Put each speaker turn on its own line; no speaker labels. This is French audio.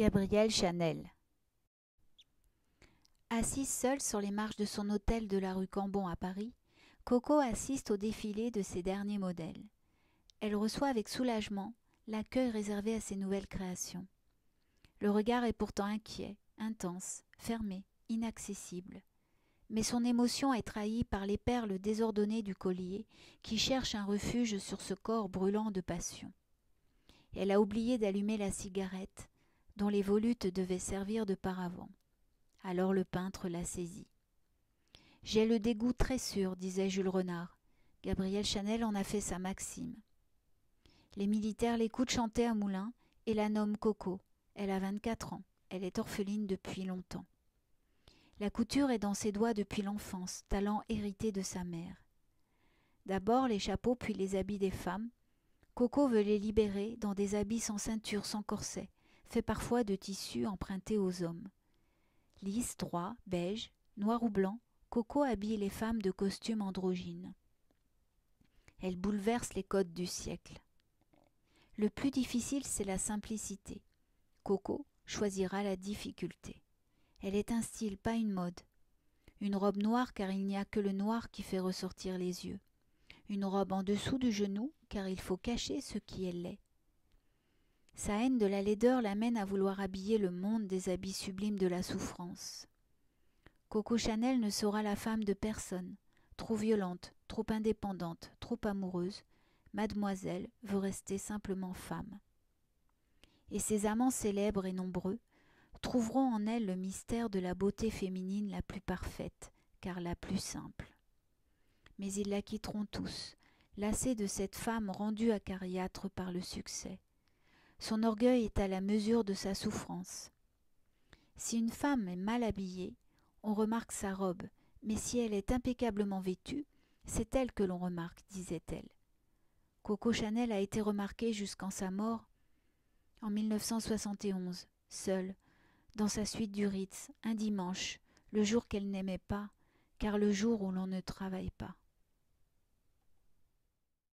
Gabrielle Chanel. Assise seule sur les marches de son hôtel de la rue Cambon à Paris, Coco assiste au défilé de ses derniers modèles. Elle reçoit avec soulagement l'accueil réservé à ses nouvelles créations. Le regard est pourtant inquiet, intense, fermé, inaccessible. Mais son émotion est trahie par les perles désordonnées du collier qui cherchent un refuge sur ce corps brûlant de passion. Elle a oublié d'allumer la cigarette dont les volutes devaient servir de paravent. Alors le peintre l'a saisie. « J'ai le dégoût très sûr, disait Jules Renard. Gabrielle Chanel en a fait sa maxime. Les militaires l'écoutent chanter à Moulins et la nomment Coco. Elle a 24 ans. Elle est orpheline depuis longtemps. La couture est dans ses doigts depuis l'enfance, talent hérité de sa mère. D'abord les chapeaux puis les habits des femmes. Coco veut les libérer dans des habits sans ceinture, sans corset, faits parfois de tissus empruntés aux hommes. Lisse, droit, beige, noir ou blanc, Coco habille les femmes de costumes androgynes. Elle bouleverse les codes du siècle. Le plus difficile, c'est la simplicité. Coco choisira la difficulté. Elle est un style, pas une mode. Une robe noire car il n'y a que le noir qui fait ressortir les yeux. Une robe en dessous du genou car il faut cacher ce qui est laid. Sa haine de la laideur l'amène à vouloir habiller le monde des habits sublimes de la souffrance. Coco Chanel ne sera la femme de personne. Trop violente, trop indépendante, trop amoureuse, Mademoiselle veut rester simplement femme. Et ses amants célèbres et nombreux trouveront en elle le mystère de la beauté féminine la plus parfaite, car la plus simple. Mais ils la quitteront tous, lassés de cette femme rendue acariâtre par le succès. Son orgueil est à la mesure de sa souffrance. Si une femme est mal habillée, on remarque sa robe, mais si elle est impeccablement vêtue, c'est elle que l'on remarque, disait-elle. Coco Chanel a été remarquée jusqu'en sa mort en 1971, seule, dans sa suite du Ritz, un dimanche, le jour qu'elle n'aimait pas, car le jour où l'on ne travaille pas.